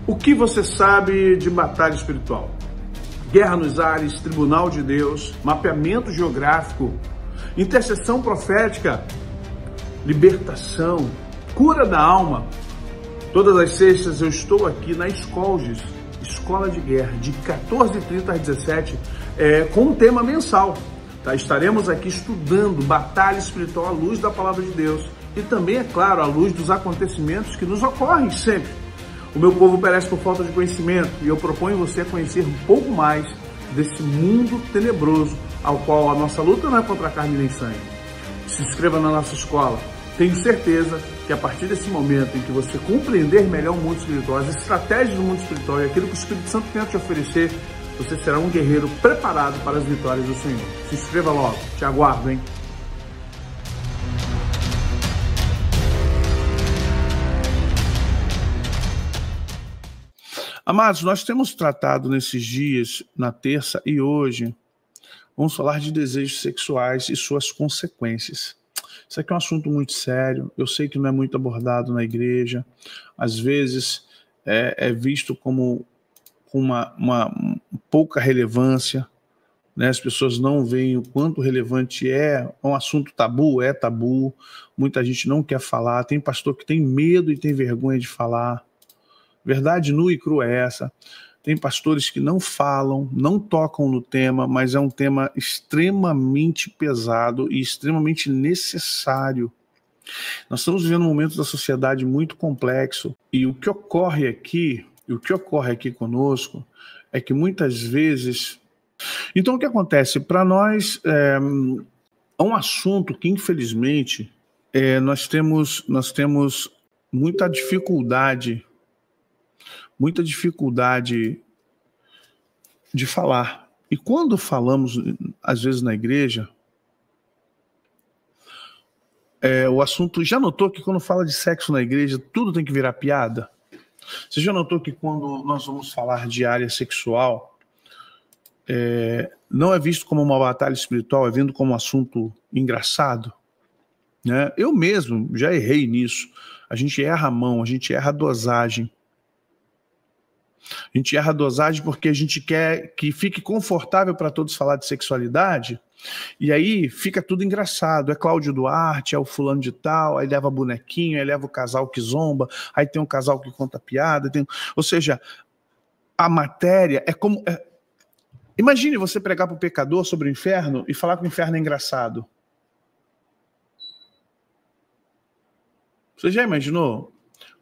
O que você sabe de batalha espiritual? Guerra nos ares, tribunal de Deus, mapeamento geográfico, intercessão profética, libertação, cura da alma. Todas as sextas eu estou aqui na Escolges, Escola de Guerra, de 14h30 às 17h, com um tema mensal. Tá? Estaremos aqui estudando batalha espiritual à luz da Palavra de Deus e também, é claro, à luz dos acontecimentos que nos ocorrem sempre. O meu povo perece por falta de conhecimento e eu proponho você a conhecer um pouco mais desse mundo tenebroso ao qual a nossa luta não é contra a carne nem sangue. Se inscreva na nossa escola. Tenho certeza que a partir desse momento em que você compreender melhor o mundo espiritual, as estratégias do mundo espiritual e aquilo que o Espírito Santo tem a te oferecer, você será um guerreiro preparado para as vitórias do Senhor. Se inscreva logo. Te aguardo, hein? Amados, nós temos tratado nesses dias, na terça e hoje, vamos falar de desejos sexuais e suas consequências. Isso aqui é um assunto muito sério, eu sei que não é muito abordado na igreja, às vezes é visto como uma pouca relevância, né? As pessoas não veem o quanto relevante é um assunto tabu, muita gente não quer falar, tem pastor que tem medo e tem vergonha de falar. Verdade nua e crua é essa. Tem pastores que não falam, não tocam no tema, mas é um tema extremamente pesado e extremamente necessário. Nós estamos vivendo um momento da sociedade muito complexo e o que ocorre aqui conosco é que muitas vezes... Então o que acontece? Para nós é um assunto que infelizmente nós temos muita dificuldade de falar. E quando falamos, às vezes na igreja, o assunto... Já notou que quando fala de sexo na igreja, tudo tem que virar piada? Você já notou que quando nós vamos falar de área sexual, não é visto como uma batalha espiritual, é visto como um assunto engraçado? Né? Eu mesmo já errei nisso. A gente erra a mão, a gente erra a dosagem. A gente erra a dosagem porque a gente quer que fique confortável para todos falar de sexualidade, e aí fica tudo engraçado. É Cláudio Duarte, é o fulano de tal, aí leva bonequinho, aí leva o casal que zomba, aí tem um casal que conta piada. Ou seja, a matéria é como... Imagine você pregar para o pecador sobre o inferno e falar que o inferno é engraçado. Você já imaginou?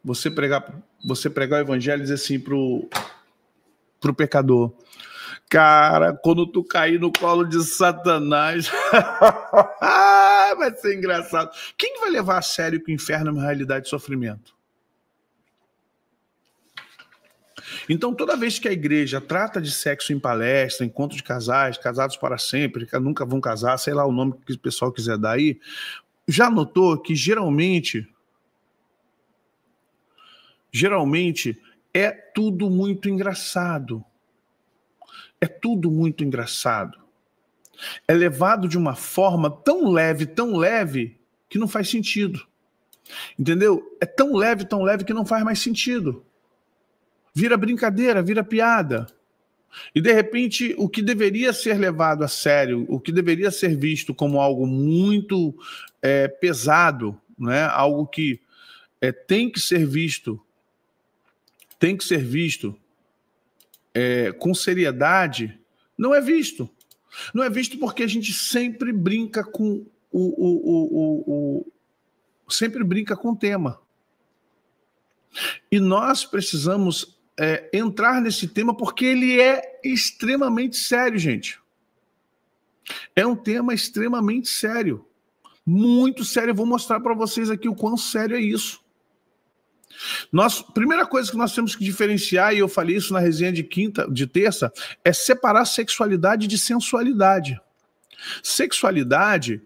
Você pregar o evangelho e dizer assim pro pecador: cara, quando tu cair no colo de Satanás, vai ser engraçado. Quem vai levar a sério que o inferno é uma realidade de sofrimento? Então, toda vez que a igreja trata de sexo em palestra, encontro de casais, casados para sempre, que nunca vão casar, sei lá o nome que o pessoal quiser dar aí, já notou que geralmente é tudo muito engraçado. É tudo muito engraçado. É levado de uma forma tão leve, que não faz sentido. Entendeu? É tão leve que não faz mais sentido. Vira brincadeira, vira piada. E de repente, o que deveria ser levado a sério, o que deveria ser visto como algo muito pesado, né? Algo que tem que ser visto com seriedade, não é visto. Não é visto porque a gente sempre brinca com sempre brinca com o tema. E nós precisamos entrar nesse tema porque ele é extremamente sério, gente. É um tema extremamente sério. Muito sério. Eu vou mostrar para vocês aqui o quão sério é isso. Primeira coisa que nós temos que diferenciar, e eu falei isso na resenha de terça, é separar sexualidade de sensualidade. Sexualidade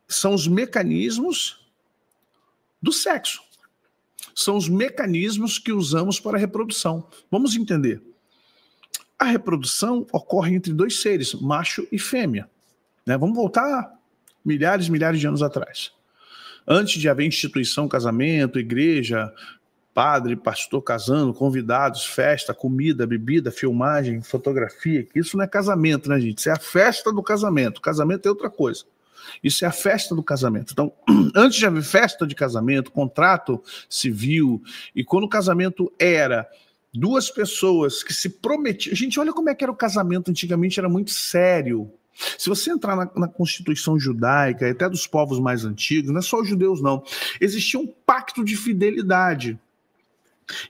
são os mecanismos do sexo. São os mecanismos que usamos para a reprodução. Vamos entender. A reprodução ocorre entre dois seres, macho e fêmea. Né? Vamos voltar milhares de anos atrás. Antes de haver instituição, casamento, igreja, padre, pastor casando, convidados, festa, comida, bebida, filmagem, fotografia. Isso não é casamento, né, gente? Isso é a festa do casamento. Casamento é outra coisa. Isso é a festa do casamento. Então, antes de haver festa de casamento, contrato civil, e quando o casamento era duas pessoas que se prometiam... Gente, olha como é que era o casamento antigamente, era muito sério. Se você entrar na Constituição judaica, até dos povos mais antigos, não é só os judeus, não. Existia um pacto de fidelidade.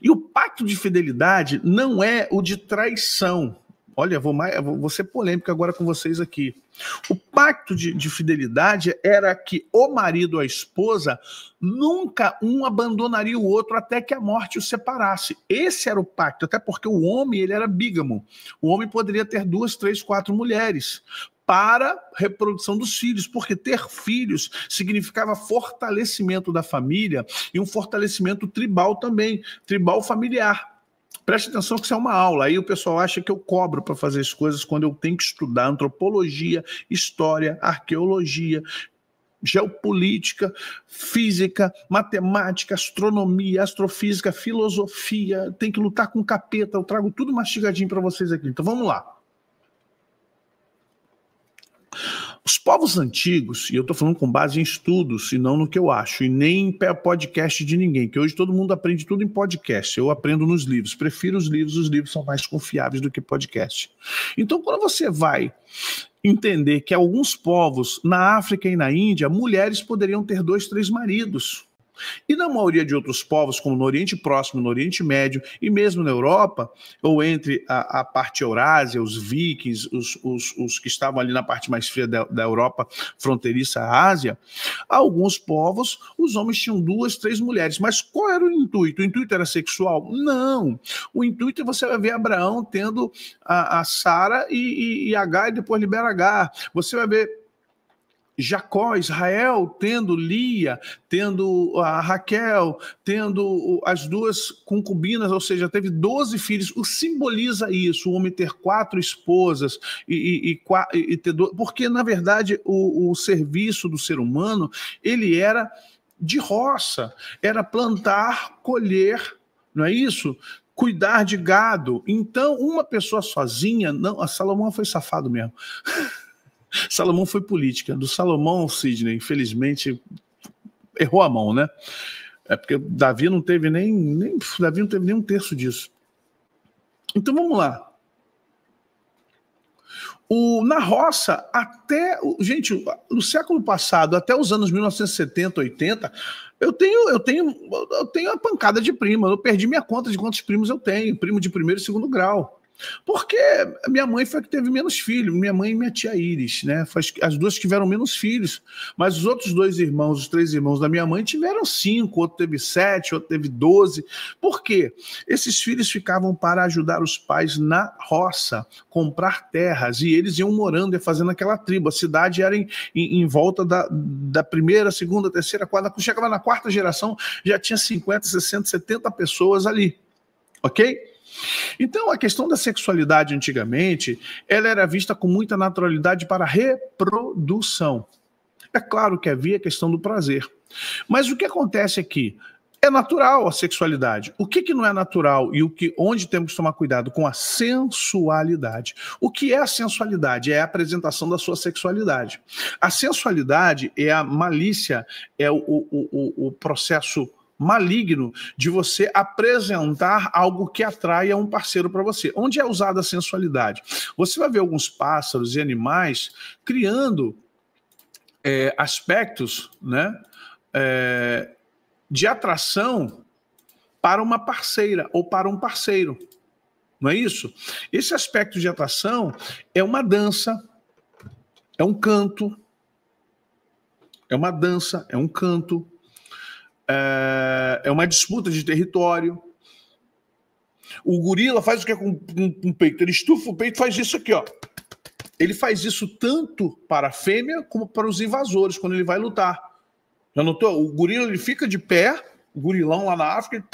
E o pacto de fidelidade não é o de traição. Olha, vou ser polêmico agora com vocês aqui. O pacto de fidelidade era que o marido ou a esposa nunca um abandonaria o outro até que a morte os separasse. Esse era o pacto, até porque o homem ele era bígamo. O homem poderia ter 2, 3, 4 mulheres para reprodução dos filhos, porque ter filhos significava fortalecimento da família e um fortalecimento tribal também, tribal familiar. Preste atenção que isso é uma aula. Aí o pessoal acha que eu cobro para fazer as coisas quando eu tenho que estudar antropologia, história, arqueologia, geopolítica, física, matemática, astronomia, astrofísica, filosofia. Tem que lutar com capeta. Eu trago tudo mastigadinho para vocês aqui. Então vamos lá. Os povos antigos, e eu estou falando com base em estudos, e não no que eu acho, e nem em podcast de ninguém, que hoje todo mundo aprende tudo em podcast, eu aprendo nos livros, prefiro os livros são mais confiáveis do que podcast. Então, quando você vai entender que alguns povos, na África e na Índia, mulheres poderiam ter 2, 3 maridos. E na maioria de outros povos, como no Oriente Próximo, no Oriente Médio e mesmo na Europa, ou entre a parte Eurásia, os vikings, os que estavam ali na parte mais fria da Europa, fronteiriça à Ásia, alguns povos, os homens tinham 2, 3 mulheres. Mas qual era o intuito? O intuito era sexual? Não. O intuito é você vai ver Abraão tendo a Sara e Agar, e depois libera Agar. Você vai ver Jacó, Israel, tendo Lia, tendo a Raquel, tendo as 2 concubinas, ou seja, teve 12 filhos. O simboliza isso, o homem ter 4 esposas e ter 12, porque, na verdade, o serviço do ser humano, ele era de roça, era plantar, colher, não é isso? Cuidar de gado. Então, uma pessoa sozinha, não, a Salomão foi safado mesmo. Salomão foi política. Do Salomão, Sidney, infelizmente, errou a mão, né? É porque Davi não teve nem um terço disso. Então vamos lá. Na roça, gente, no século passado, até os anos 1970, 80, eu tenho a pancada de prima. Eu perdi minha conta de quantos primos eu tenho, primo de primeiro e segundo grau. Porque minha mãe foi a que teve menos filhos, minha mãe e minha tia Iris, né? As 2 tiveram menos filhos, mas os outros 2 irmãos, os 3 irmãos da minha mãe tiveram 5, outro teve 7, outro teve 12. Por quê? Esses filhos ficavam para ajudar os pais na roça, comprar terras, e eles iam morando e fazendo aquela tribo. A cidade era em volta da primeira, segunda, terceira, quarta. Quando chegava na 4ª geração, já tinha 50, 60, 70 pessoas ali, ok? Então, a questão da sexualidade antigamente, ela era vista com muita naturalidade para reprodução. É claro que havia a questão do prazer. Mas o que acontece aqui? É natural a sexualidade. O que não é natural e onde temos que tomar cuidado? Com a sensualidade. O que é a sensualidade? É a apresentação da sua sexualidade. A sensualidade é a malícia, é o processo maligno de você apresentar algo que atraia um parceiro para você. Onde é usada a sensualidade? Você vai ver alguns pássaros e animais criando aspectos, né, de atração para uma parceira ou para um parceiro. Não é isso? Esse aspecto de atração é uma dança, é um canto, é uma dança, é um canto, é uma disputa de território. O gorila faz o que com o peito? Ele estufa o peito e faz isso aqui, ó. Ele faz isso tanto para a fêmea como para os invasores, quando ele vai lutar. Já notou? O gorila ele fica de pé, o gorilão lá na África.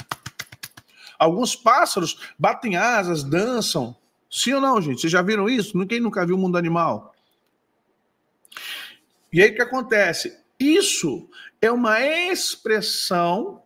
Alguns pássaros batem asas, dançam. Sim ou não, gente? Vocês já viram isso? Quem nunca viu o mundo animal? E aí o que acontece? Isso é uma expressão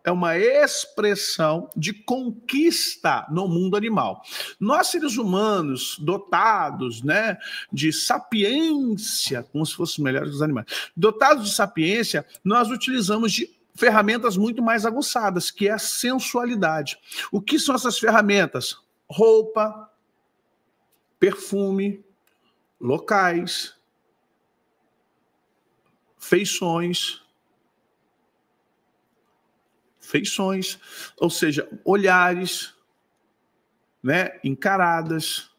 de conquista no mundo animal. Nós, seres humanos, dotados, né, de sapiência, como se fossem melhores que os animais, dotados de sapiência, nós utilizamos de ferramentas muito mais aguçadas, que é a sensualidade. O que são essas ferramentas? Roupa, perfume, locais, feições, ou seja, olhares, né, encaradas,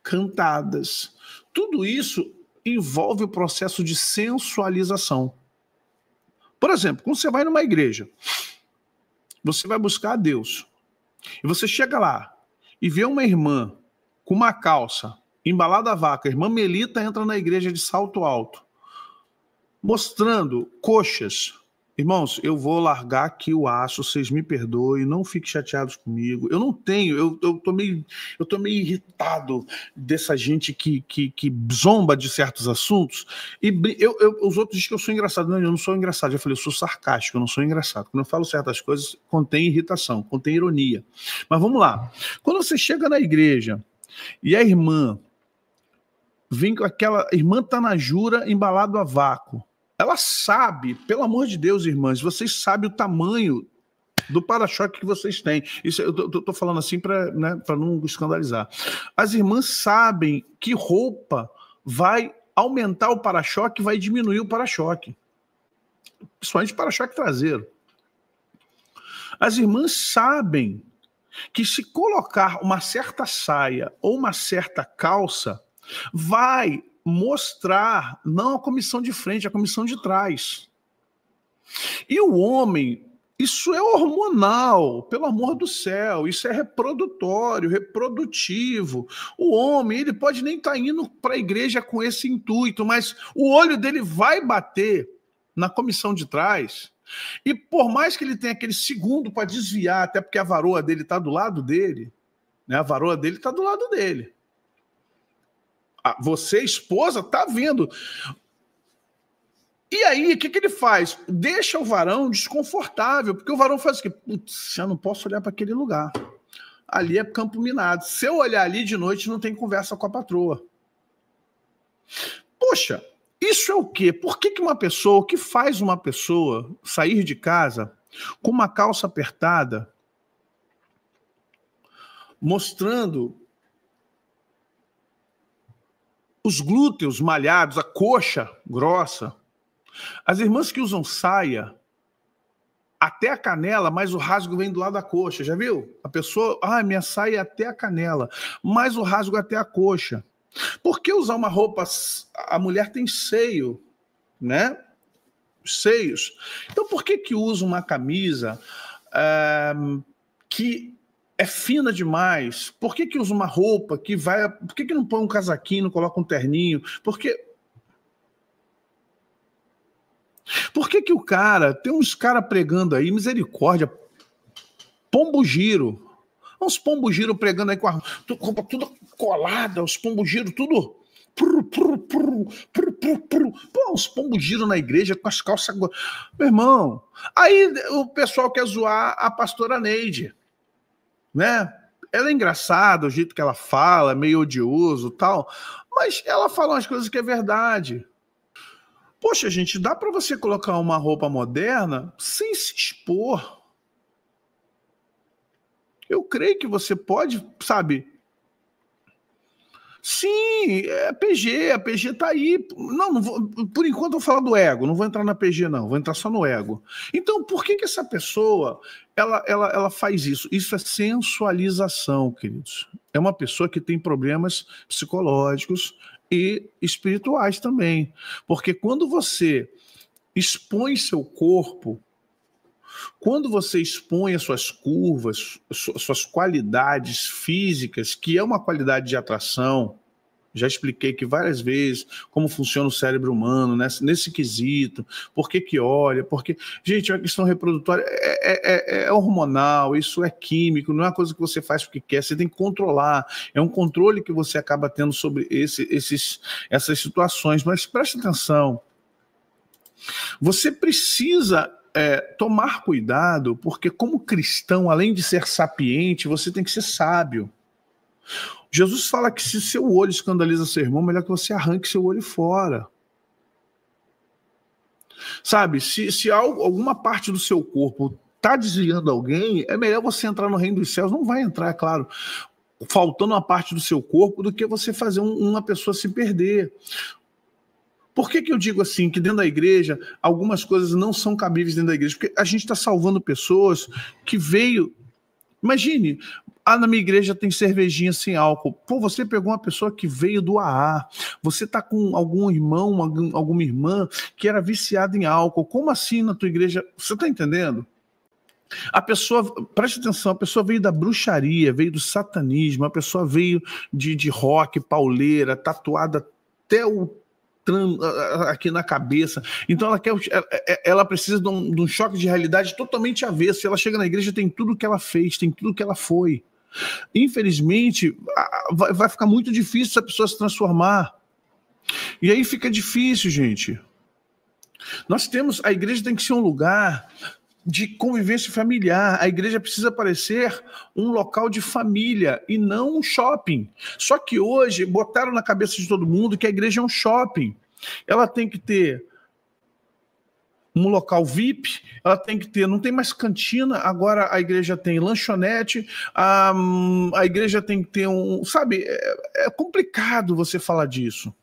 cantadas. Tudo isso envolve o processo de sensualização. Por exemplo, quando você vai numa igreja, você vai buscar a Deus, e você chega lá e vê uma irmã com uma calça embalada a vácuo, a irmã Melita entra na igreja de salto alto, mostrando coxas. Irmãos, eu vou largar aqui o aço, vocês me perdoem, não fiquem chateados comigo. Eu não tenho, eu tô meio irritado dessa gente que zomba de certos assuntos. E os outros dizem que eu sou engraçado. Não, eu não sou engraçado. Já falei, eu sou sarcástico, eu não sou engraçado. Quando eu falo certas coisas, contém irritação, contém ironia. Mas vamos lá. Quando você chega na igreja e a irmã vem com aquela... A irmã tá na jura, embalado a vácuo. Ela sabe, pelo amor de Deus, irmãs, vocês sabem o tamanho do para-choque que vocês têm. Isso eu tô falando assim para, né, para não escandalizar. As irmãs sabem que roupa vai aumentar o para-choque, vai diminuir o para-choque. Principalmente o para-choque traseiro. As irmãs sabem que se colocar uma certa saia ou uma certa calça, vai mostrar não a comissão de frente, a comissão de trás. E o homem, isso é hormonal, pelo amor do céu, isso é reprodutório, reprodutivo. O homem, ele pode nem estar indo para a igreja com esse intuito, mas o olho dele vai bater na comissão de trás, e por mais que ele tenha aquele segundo para desviar, até porque a varoa dele está do lado dele, né? A varoa dele está do lado dele. Você, esposa, tá vendo. E aí, o que ele faz? Deixa o varão desconfortável, porque o varão faz o quê? Putz, já não posso olhar para aquele lugar. Ali é campo minado. Se eu olhar ali de noite, não tem conversa com a patroa. Poxa, isso é o quê? Por que uma pessoa, o que faz uma pessoa sair de casa com uma calça apertada, mostrando os glúteos malhados, a coxa grossa? As irmãs que usam saia até a canela, mas o rasgo vem do lado da coxa, já viu? A pessoa, minha saia é até a canela, mas o rasgo é até a coxa. Por que usar uma roupa? A mulher tem seio, né? Seios. Então por que usa uma camisa que é fina demais? Por que usa uma roupa que vai... Por que não põe um casaquinho, não coloca um terninho? Por que o cara... Tem uns caras pregando aí, misericórdia, pombo-giro. Uns pombo-giro pregando aí com a roupa tudo colada, os pombo-giro tudo... Pô, os pombo-giro na igreja com as calças... Meu irmão, aí o pessoal quer zoar a pastora Neide, né? Ela é engraçada, o jeito que ela fala, meio odioso e tal, mas ela fala umas coisas que é verdade. Poxa, gente, dá para você colocar uma roupa moderna sem se expor. Eu creio que você pode, sabe? Sim, é PG, a PG tá aí. Não vou, por enquanto eu vou falar do ego, não vou entrar na PG não, vou entrar só no ego. Então, por que essa pessoa, ela faz isso? Isso é sensualização, queridos. É uma pessoa que tem problemas psicológicos e espirituais também. Porque quando você expõe seu corpo, quando você expõe as suas curvas, suas qualidades físicas, que é uma qualidade de atração, já expliquei aqui várias vezes como funciona o cérebro humano nesse quesito, por que olha, porque... Gente, a questão reprodutória é hormonal, isso é químico, não é uma coisa que você faz porque quer, você tem que controlar, é um controle que você acaba tendo sobre essas situações, mas preste atenção, Você precisa tomar cuidado, porque como cristão, além de ser sapiente, você tem que ser sábio. Jesus fala que se seu olho escandaliza seu irmão, melhor que você arranque seu olho fora. Sabe, se alguma parte do seu corpo está desviando alguém, é melhor você entrar no reino dos céus. Não vai entrar, é claro, faltando uma parte do seu corpo, do que você fazer uma pessoa se perder. Por que eu digo assim, que dentro da igreja, algumas coisas não são cabíveis dentro da igreja? Porque a gente está salvando pessoas que veio... Imagine, na minha igreja tem cervejinha sem álcool. Pô, você pegou uma pessoa que veio do AA. Você tá com algum irmão, alguma irmã que era viciada em álcool. Como assim na tua igreja? Você tá entendendo? A pessoa, preste atenção, a pessoa veio da bruxaria, veio do satanismo, a pessoa veio de rock, pauleira, tatuada até aqui na cabeça. Então ela precisa de um choque de realidade totalmente avesso. Ela chega na igreja, tem tudo que ela fez, tem tudo que ela foi. Infelizmente, vai ficar muito difícil essa pessoa se transformar. E aí fica difícil, gente. A igreja tem que ser um lugar de convivência familiar. A igreja precisa parecer um local de família e não um shopping. Só que hoje botaram na cabeça de todo mundo que a igreja é um shopping. Ela tem que ter um local VIP, ela tem que ter, não tem mais cantina, agora a igreja tem lanchonete, a igreja tem que ter sabe, é complicado você falar disso.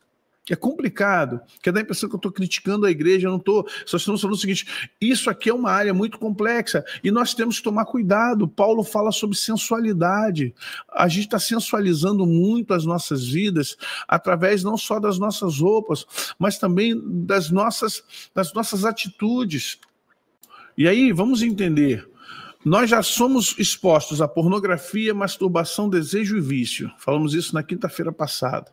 É complicado, que dá a impressão que eu estou criticando a igreja, eu não estou, só estamos falando o seguinte, isso aqui é uma área muito complexa e nós temos que tomar cuidado. Paulo fala sobre sensualidade, a gente está sensualizando muito as nossas vidas, através não só das nossas roupas, mas também das nossas atitudes. E aí, vamos entender, nós já somos expostos à pornografia, masturbação, desejo e vício, falamos isso na quinta-feira passada.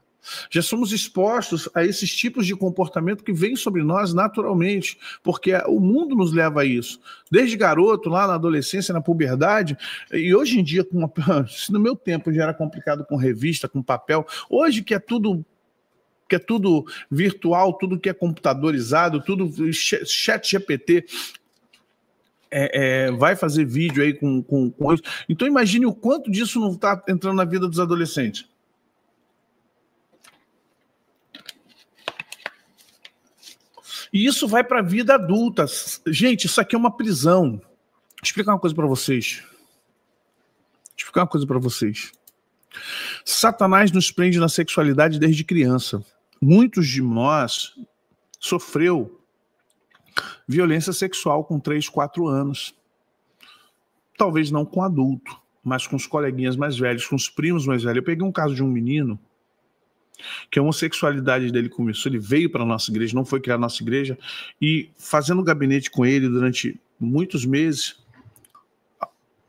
Já somos expostos a esses tipos de comportamento que vêm sobre nós naturalmente, porque o mundo nos leva a isso. Desde garoto, lá na adolescência, na puberdade, e hoje em dia, no meu tempo já era complicado com revista, com papel, hoje que é tudo virtual, tudo que é computadorizado, tudo chat GPT, vai fazer vídeo aí com isso. Então imagine o quanto disso não está entrando na vida dos adolescentes. E isso vai para a vida adulta. Gente, isso aqui é uma prisão. Vou explicar uma coisa para vocês. Satanás nos prende na sexualidade desde criança. Muitos de nós sofreu violência sexual com 3, 4 anos. Talvez não com adulto, mas com os coleguinhas mais velhos, com os primos mais velhos. Eu peguei um caso de um menino que a homossexualidade dele começou, ele veio para a nossa igreja, não foi criar a nossa igreja, e fazendo gabinete com ele durante muitos meses,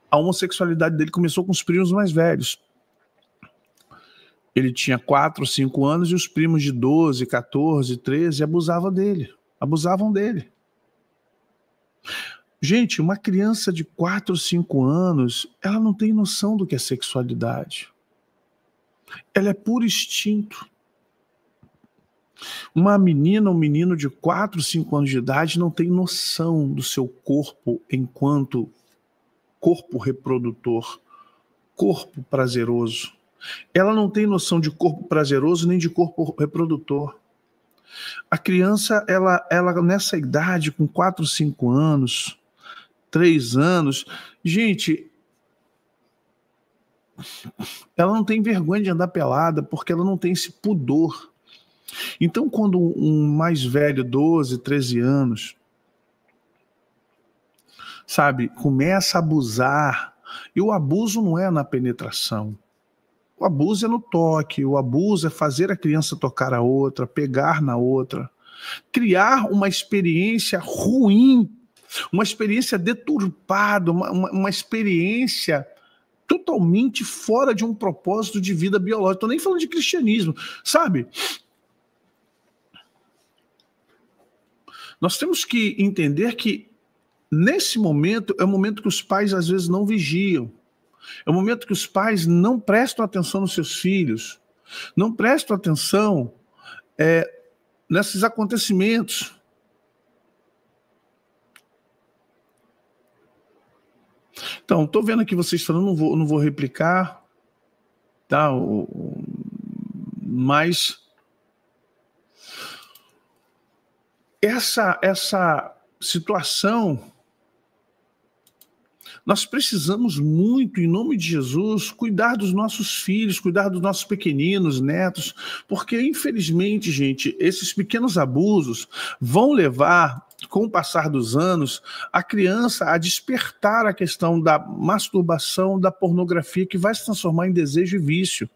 a homossexualidade dele começou com os primos mais velhos. Ele tinha 4, 5 anos e os primos de 12, 14, 13 abusavam dele. Gente, uma criança de 4, 5 anos, ela não tem noção do que é sexualidade. Ela é puro instinto. Uma menina ou um menino de 4, 5 anos de idade não tem noção do seu corpo enquanto corpo reprodutor, corpo prazeroso. Ela não tem noção de corpo prazeroso nem de corpo reprodutor. A criança, ela nessa idade, com 4, 5 anos, 3 anos, gente, ela não tem vergonha de andar pelada porque ela não tem esse pudor. Então, quando um mais velho, 12, 13 anos, sabe, começa a abusar, e o abuso não é na penetração, o abuso é no toque, o abuso é fazer a criança tocar a outra, pegar na outra, criar uma experiência ruim, uma experiência deturpada, uma experiência totalmente fora de um propósito de vida biológica. Estou nem falando de cristianismo, sabe? Nós temos que entender que nesse momento é o momento que os pais às vezes não vigiam. É o momento que os pais não prestam atenção nos seus filhos, não prestam atenção nesses acontecimentos. Então, estou vendo aqui vocês falando, não vou replicar, tá? Mas essa situação, nós precisamos muito, em nome de Jesus, cuidar dos nossos filhos, cuidar dos nossos pequeninos, netos, porque, infelizmente, gente, esses pequenos abusos vão levar, com o passar dos anos, a criança a despertar a questão da masturbação, da pornografia, que vai se transformar em desejo e vício.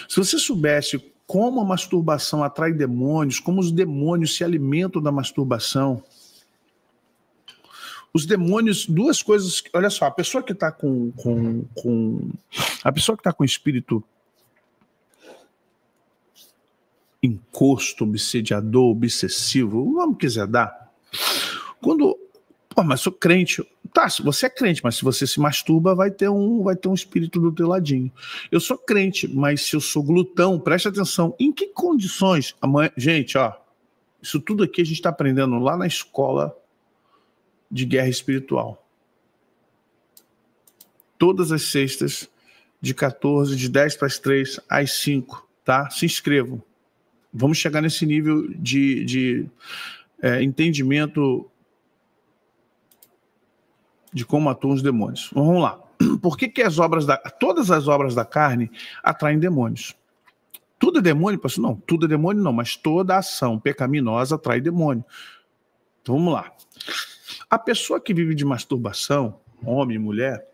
Se você soubesse como a masturbação atrai demônios, como os demônios se alimentam da masturbação, os demônios, duas coisas, olha só, a pessoa que está a pessoa que está com espírito encosto, obsediador, obsessivo, o nome que quiser dar, quando, pô, mas sou crente, tá, se você é crente, mas se você se masturba, vai ter um espírito do teu ladinho. Eu sou crente, mas se eu sou glutão, preste atenção, em que condições, gente, ó, isso tudo aqui a gente está aprendendo lá na escola de guerra espiritual. Todas as sextas, de 10 para as 3 às 5, tá? Se inscrevam. Vamos chegar nesse nível de entendimento de como atuam os demônios. Vamos lá. Por que todas as obras da carne atraem demônios? Tudo é demônio, pastor? Não, tudo é demônio não, mas toda ação pecaminosa atrai demônio. Então vamos lá. A pessoa que vive de masturbação, homem, mulher,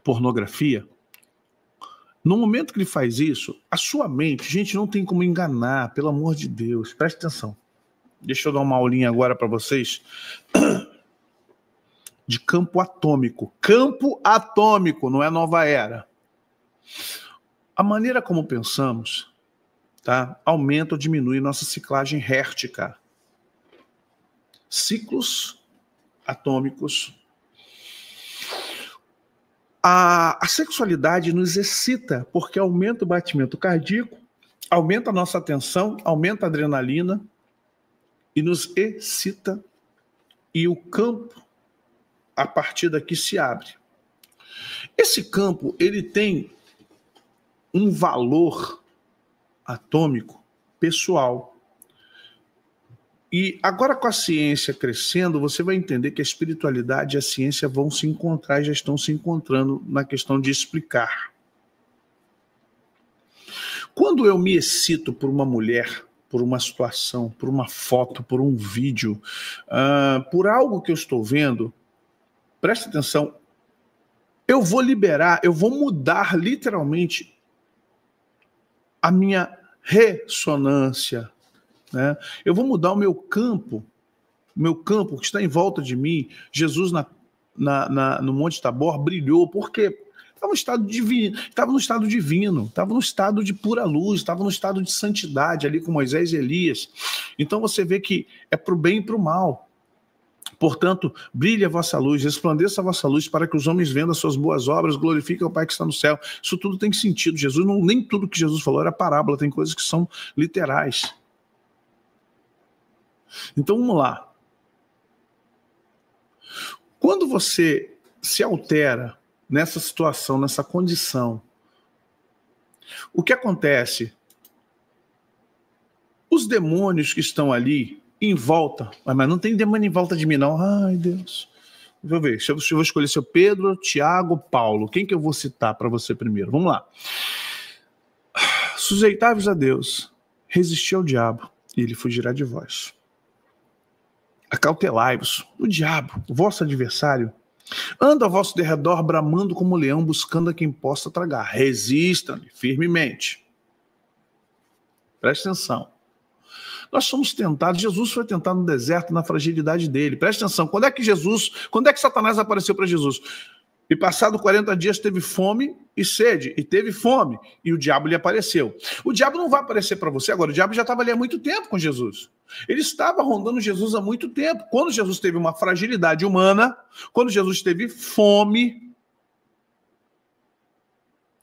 pornografia, no momento que ele faz isso, a sua mente, gente, não tem como enganar, pelo amor de Deus, preste atenção. Deixa eu dar uma aulinha agora para vocês de campo atômico. Campo atômico, não é nova era. A maneira como pensamos, tá, aumenta ou diminui nossa ciclagem hértica. Ciclos atômicos. A sexualidade nos excita porque aumenta o batimento cardíaco, aumenta a nossa atenção, aumenta a adrenalina e nos excita, e o campo a partir daqui se abre. Esse campo, ele tem um valor atômico pessoal. E agora, com a ciência crescendo, você vai entender que a espiritualidade e a ciência vão se encontrar e já estão se encontrando na questão de explicar. Quando eu me excito por uma mulher, por uma situação, por uma foto, por um vídeo, por algo que eu estou vendo, preste atenção, eu vou liberar, eu vou mudar literalmente a minha ressonância, né? Eu vou mudar o meu campo que está em volta de mim. Jesus no Monte Tabor brilhou, porque estava no estado divino, estava no estado de pura luz, estava no estado de santidade ali com Moisés e Elias. Então você vê que é para o bem e para o mal. Portanto, brilhe a vossa luz, resplandeça a vossa luz, para que os homens vendo as suas boas obras glorifiquem o Pai que está no céu. Isso tudo tem sentido. Nem tudo que Jesus falou era parábola, tem coisas que são literais. Então vamos lá. Quando você se altera nessa situação, nessa condição, o que acontece? Os demônios que estão ali em volta, mas não tem demônio em volta de mim não. Ai, Deus. Deixa eu ver, eu vou escolher seu Pedro, Tiago, Paulo. Quem que eu vou citar para você primeiro? Vamos lá. Sujeitai-vos a Deus, resisti ao diabo, e ele fugirá de vós. Acautelai-vos, o diabo, o vosso adversário, anda ao vosso derredor, bramando como leão, buscando a quem possa tragar. Resistam-lhe firmemente. Preste atenção. Nós somos tentados, Jesus foi tentado no deserto, na fragilidade dele. Preste atenção, quando é que Satanás apareceu para Jesus? E passado 40 dias teve fome e sede, e teve fome, e o diabo lhe apareceu. O diabo não vai aparecer para você agora, o diabo já estava ali há muito tempo com Jesus. Ele estava rondando Jesus há muito tempo. Quando Jesus teve uma fragilidade humana, quando Jesus teve fome,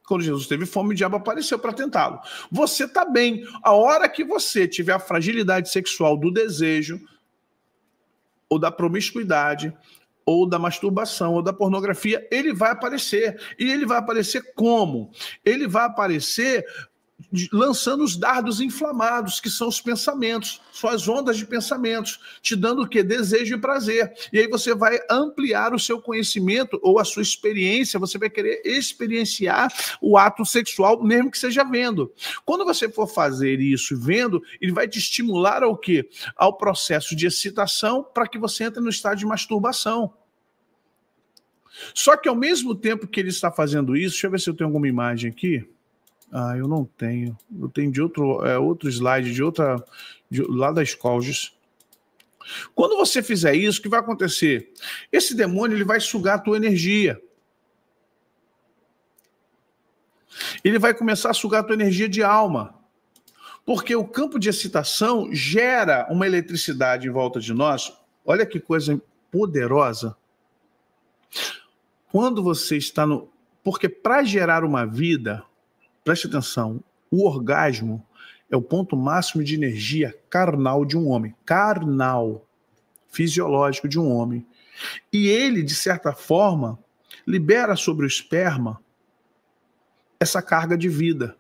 o diabo apareceu para tentá-lo. Você está bem. A hora que você tiver a fragilidade sexual do desejo, ou da promiscuidade, ou da masturbação, ou da pornografia, ele vai aparecer. E ele vai aparecer como? Ele vai aparecer lançando os dardos inflamados, que são os pensamentos, são as ondas de pensamentos, te dando o quê? Desejo e prazer. E aí você vai ampliar o seu conhecimento ou a sua experiência, você vai querer experienciar o ato sexual, mesmo que seja vendo. Quando você for fazer isso vendo, ele vai te estimular ao quê? Ao processo de excitação para que você entre no estado de masturbação. Só que ao mesmo tempo que ele está fazendo isso, deixa eu ver se eu tenho alguma imagem aqui. Ah, eu não tenho. Eu tenho de outro slide, lá da Scolges. Quando você fizer isso, o que vai acontecer? Esse demônio ele vai sugar a tua energia. Ele vai começar a sugar a tua energia de alma. Porque o campo de excitação gera uma eletricidade em volta de nós. Olha que coisa poderosa. Quando você está no... Porque para gerar uma vida... Preste atenção, o orgasmo é o ponto máximo de energia carnal de um homem. Carnal, fisiológico de um homem. E ele, de certa forma, libera sobre o esperma essa carga de vida.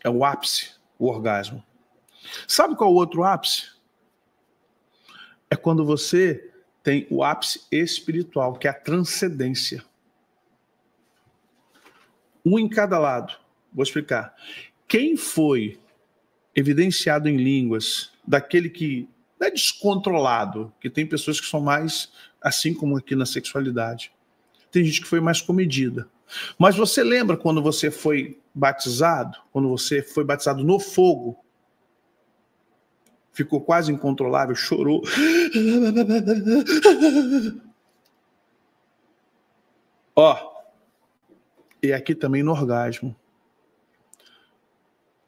É o ápice, o orgasmo. Sabe qual é o outro ápice? É quando você tem o ápice espiritual, que é a transcendência. Um em cada lado. Vou explicar. Quem foi evidenciado em línguas daquele que não é descontrolado, que tem pessoas que são mais assim como aqui na sexualidade. Tem gente que foi mais comedida. Mas você lembra quando você foi batizado? Quando você foi batizado no fogo? Ficou quase incontrolável, chorou. Ó. E aqui também no orgasmo.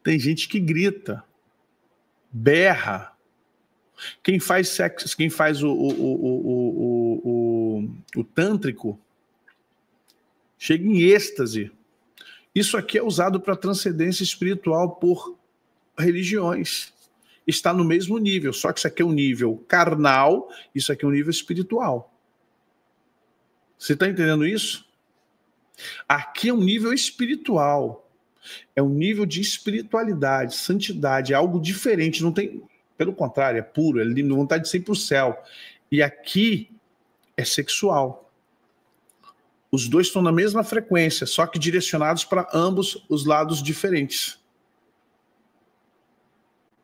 Tem gente que grita, berra. Quem faz sexo, quem faz o tântrico, chega em êxtase. Isso aqui é usado para transcendência espiritual por religiões. Está no mesmo nível, só que isso aqui é um nível carnal, isso aqui é um nível espiritual. Você está entendendo isso? Aqui é um nível espiritual, é um nível de espiritualidade, santidade, é algo diferente, não tem, pelo contrário, é puro, é lindo, vontade de ir para o céu. E aqui é sexual. Os dois estão na mesma frequência, só que direcionados para ambos os lados diferentes.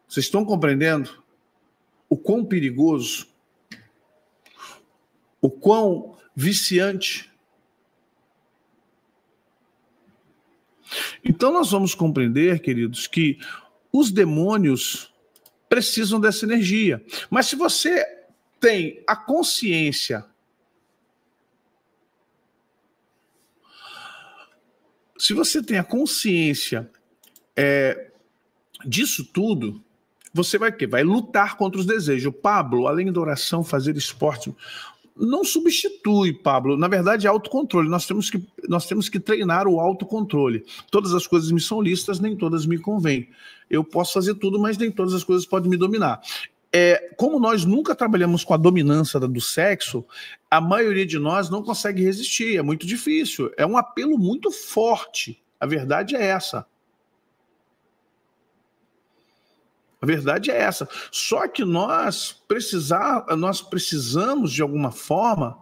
Vocês estão compreendendo o quão perigoso, o quão viciante? Então nós vamos compreender, queridos, que os demônios precisam dessa energia. Mas se você tem a consciência, disso tudo, você vai o quê? Vai lutar contra os desejos. Pablo, além da oração, fazer esporte, não substitui, Pablo. Na verdade, é autocontrole. Nós temos que treinar o autocontrole. Todas as coisas me são lícitas, nem todas me convêm. Eu posso fazer tudo, mas nem todas as coisas podem me dominar. Como nós nunca trabalhamos com a dominância do sexo, a maioria de nós não consegue resistir. É muito difícil. É um apelo muito forte. A verdade é essa. A verdade é essa. Só que nós precisamos, de alguma forma,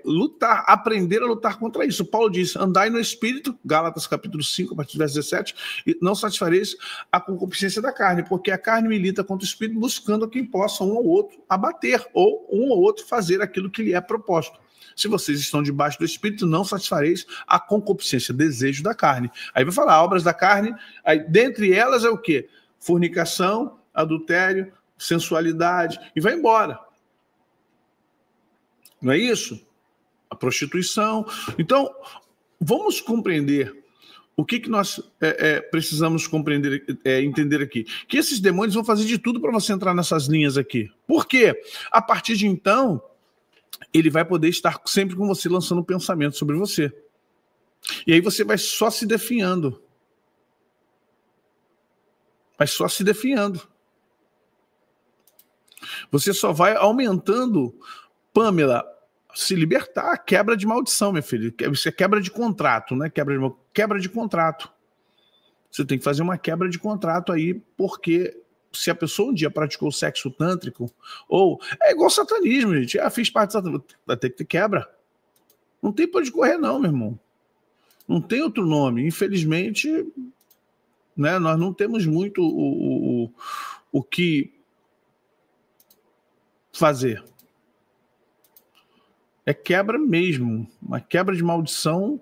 lutar, aprender a lutar contra isso. Paulo diz, andai no Espírito, Gálatas capítulo 5, a partir do verso 17, e não satisfareis a concupiscência da carne, porque a carne milita contra o Espírito, buscando a quem possa um ou outro abater, ou um ou outro fazer aquilo que lhe é proposto. Se vocês estão debaixo do Espírito, não satisfareis a concupiscência, desejo da carne. Aí vai falar, obras da carne, aí dentre elas é o quê? Fornicação, adultério, sensualidade, e vai embora. Não é isso? A prostituição. Então, vamos compreender o que nós precisamos compreender, entender aqui. Que esses demônios vão fazer de tudo para você entrar nessas linhas aqui. Por quê? A partir de então, ele vai poder estar sempre com você, lançando pensamento sobre você. E aí você vai só se definhando. Vai só se definhando. Você só vai aumentando, Pamela, se libertar, quebra de maldição, minha filha. Isso é quebra de contrato, né? Quebra de contrato. Você tem que fazer uma quebra de contrato aí, porque se a pessoa um dia praticou sexo tântrico, ou é igual satanismo, gente. Fiz parte do satanismo. Vai ter que ter quebra. Não tem pra onde correr, não, meu irmão. Não tem outro nome. Infelizmente, né, nós não temos muito o que fazer. É quebra mesmo. Uma quebra de maldição,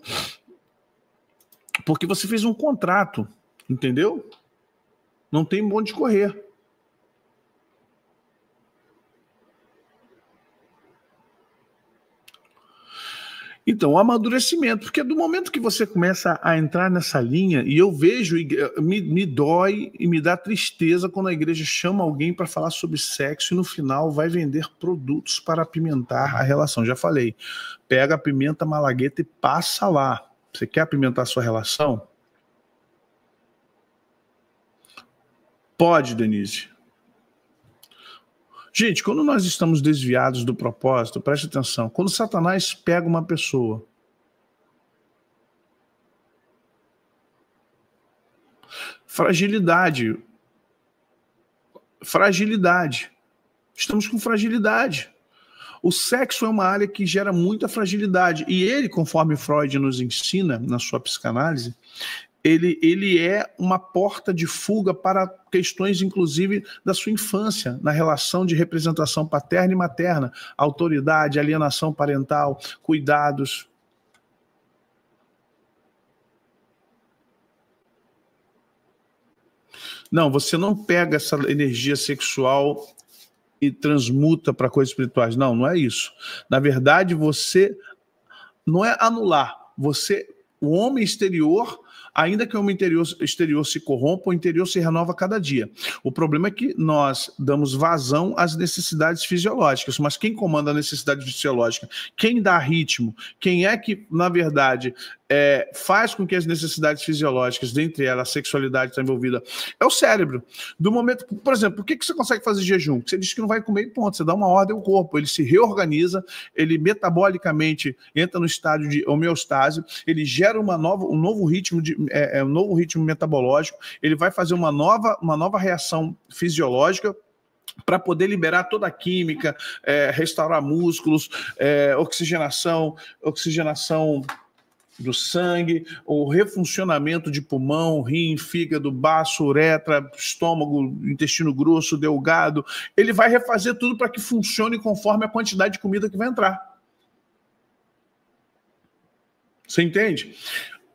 porque você fez um contrato, entendeu? Não tem onde correr. Então, o amadurecimento, porque do momento que você começa a entrar nessa linha, e eu vejo, me dói e me dá tristeza quando a igreja chama alguém para falar sobre sexo e no final vai vender produtos para apimentar a relação. Já falei, pega a pimenta malagueta e passa lá. Você quer apimentar a sua relação? Pode, Denise. Gente, quando nós estamos desviados do propósito, preste atenção, quando Satanás pega uma pessoa, fragilidade, estamos com fragilidade. O sexo é uma área que gera muita fragilidade, e ele, conforme Freud nos ensina na sua psicanálise, ele é uma porta de fuga para questões, inclusive, da sua infância, na relação de representação paterna e materna, autoridade, alienação parental, cuidados. Não, você não pega essa energia sexual e transmuta para coisas espirituais. Não, não é isso. Na verdade, você não é anular. O homem exterior, ainda que o homem exterior se corrompa, o interior se renova cada dia. O problema é que nós damos vazão às necessidades fisiológicas, mas quem comanda a necessidade fisiológica? Quem dá ritmo? Quem é que, na verdade, faz com que as necessidades fisiológicas, dentre elas a sexualidade está envolvida, é o cérebro. Do momento, por exemplo, por que você consegue fazer jejum? Porque você diz que não vai comer e ponto, você dá uma ordem ao corpo, ele se reorganiza, ele metabolicamente entra no estádio de homeostase, ele gera um novo ritmo metabológico, ele vai fazer uma nova reação fisiológica para poder liberar toda a química, restaurar músculos, oxigenação do sangue, o refuncionamento de pulmão, rim, fígado, baço, uretra, estômago, intestino grosso, delgado. Ele vai refazer tudo para que funcione conforme a quantidade de comida que vai entrar. Você entende?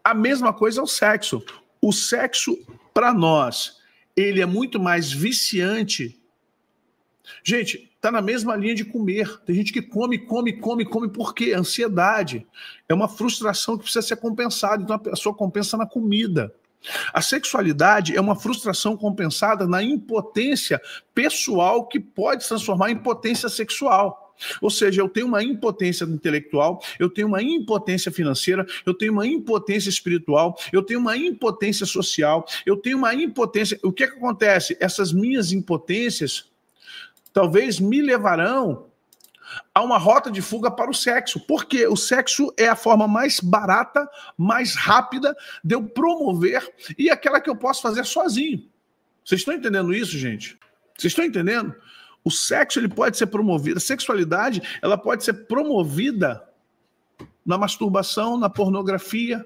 A mesma coisa é o sexo. O sexo, para nós, ele é muito mais viciante. Gente, tá na mesma linha de comer. Tem gente que come. Por quê? Ansiedade. É uma frustração que precisa ser compensada. Então a pessoa compensa na comida. A sexualidade é uma frustração compensada na impotência pessoal que pode se transformar em potência sexual. Ou seja, eu tenho uma impotência intelectual, eu tenho uma impotência financeira, eu tenho uma impotência espiritual, eu tenho uma impotência social, eu tenho uma impotência... O que acontece? Essas minhas impotências talvez me levarão a uma rota de fuga para o sexo. Porque o sexo é a forma mais barata, mais rápida de eu promover e aquela que eu posso fazer sozinho. Vocês estão entendendo isso, gente? Vocês estão entendendo? O sexo ele pode ser promovido, a sexualidade ela pode ser promovida na masturbação, na pornografia.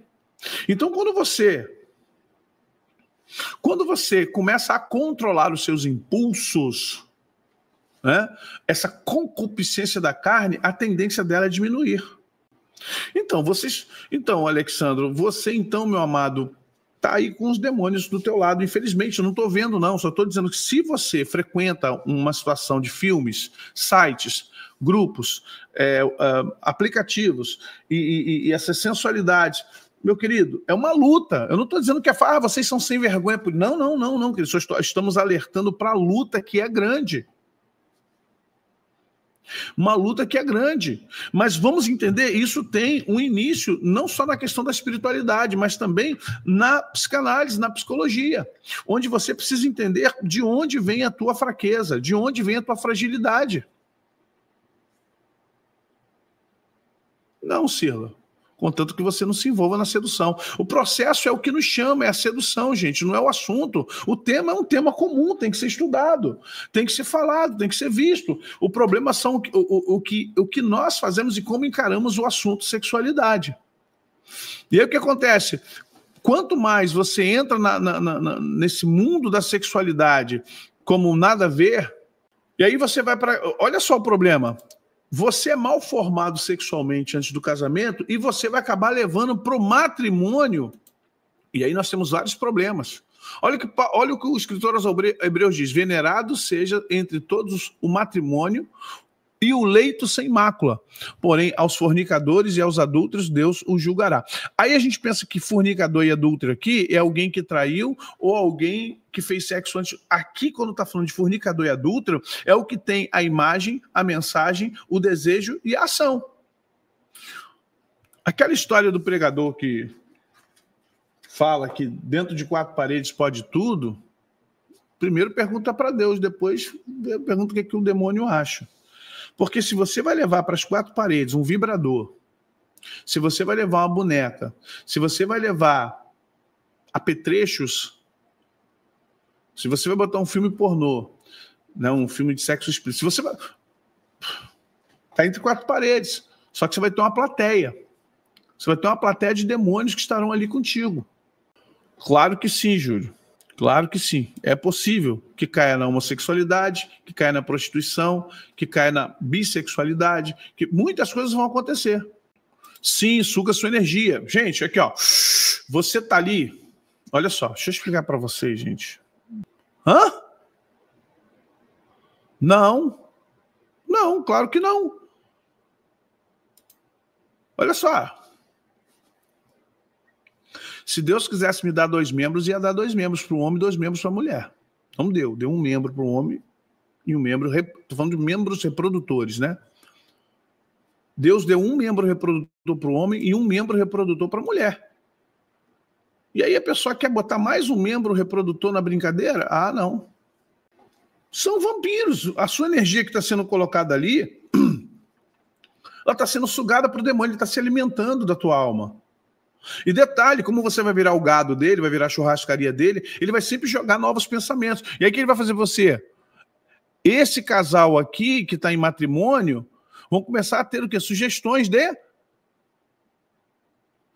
Então, quando você começa a controlar os seus impulsos, né, essa concupiscência da carne, a tendência dela é diminuir. Então, Alexandro, você então, meu amado, tá aí com os demônios do teu lado. Infelizmente, eu não estou vendo, não. Só estou dizendo que se você frequenta uma situação de filmes, sites, grupos, aplicativos e essas sensualidades, meu querido, é uma luta. Eu não estou dizendo que vocês são sem vergonha. Não, querido. Só estamos alertando para a luta que é grande. Uma luta que é grande. Mas vamos entender, isso tem um início não só na questão da espiritualidade, mas também na psicanálise, na psicologia, onde você precisa entender de onde vem a tua fraqueza, de onde vem a tua fragilidade. Não, Cirla. Contanto que você não se envolva na sedução. O processo é o que nos chama, é a sedução, gente, não é o assunto. O tema é um tema comum, tem que ser estudado, tem que ser falado, tem que ser visto. O problema são o que nós fazemos e como encaramos o assunto sexualidade. E aí o que acontece? Quanto mais você entra nesse mundo da sexualidade como nada a ver, e aí você vai para... Olha só o problema. Você é mal formado sexualmente antes do casamento e você vai acabar levando para o matrimônio. E aí nós temos vários problemas. Olha o que o escritor aos Hebreus diz: venerado seja entre todos o matrimônio e o leito sem mácula. Porém, aos fornicadores e aos adúlteros, Deus os julgará. Aí a gente pensa que fornicador e adúltero aqui é alguém que traiu ou alguém que fez sexo antes. Aqui, quando está falando de fornicador e adúltero, é o que tem a imagem, a mensagem, o desejo e a ação. Aquela história do pregador que fala que dentro de 4 paredes pode tudo, primeiro pergunta para Deus, depois pergunta o que o demônio acha. Porque se você vai levar para as 4 paredes um vibrador, se você vai levar uma boneca, se você vai levar apetrechos, se você vai botar um filme pornô, né, um filme de sexo explícito, se você vai... Está entre 4 paredes, só que você vai ter uma plateia. Você vai ter uma plateia de demônios que estarão ali contigo. Claro que sim, Júlio. Claro que sim. É possível que caia na homossexualidade, que caia na prostituição, que caia na bissexualidade, que muitas coisas vão acontecer. Sim, suga sua energia. Gente, aqui, ó. Você tá ali. Olha só, deixa eu explicar para vocês, gente. Hã? Não. Não, claro que não. Olha só. Se Deus quisesse me dar 2 membros, ia dar 2 membros para o homem e 2 membros para a mulher. Não deu. Deu 1 membro para o homem e 1 membro... Estou falando de membros reprodutores, né? Deus deu 1 membro reprodutor para o homem e 1 membro reprodutor para a mulher. E aí a pessoa quer botar mais 1 membro reprodutor na brincadeira? Ah, não. São vampiros. A sua energia que está sendo colocada ali, ela está sendo sugada para o demônio, ele está se alimentando da tua alma. E detalhe, como você vai virar o gado dele, vai virar a churrascaria dele, ele vai sempre jogar novos pensamentos. E aí o que ele vai fazer você? Esse casal aqui, que está em matrimônio, vão começar a ter o quê? Sugestões de...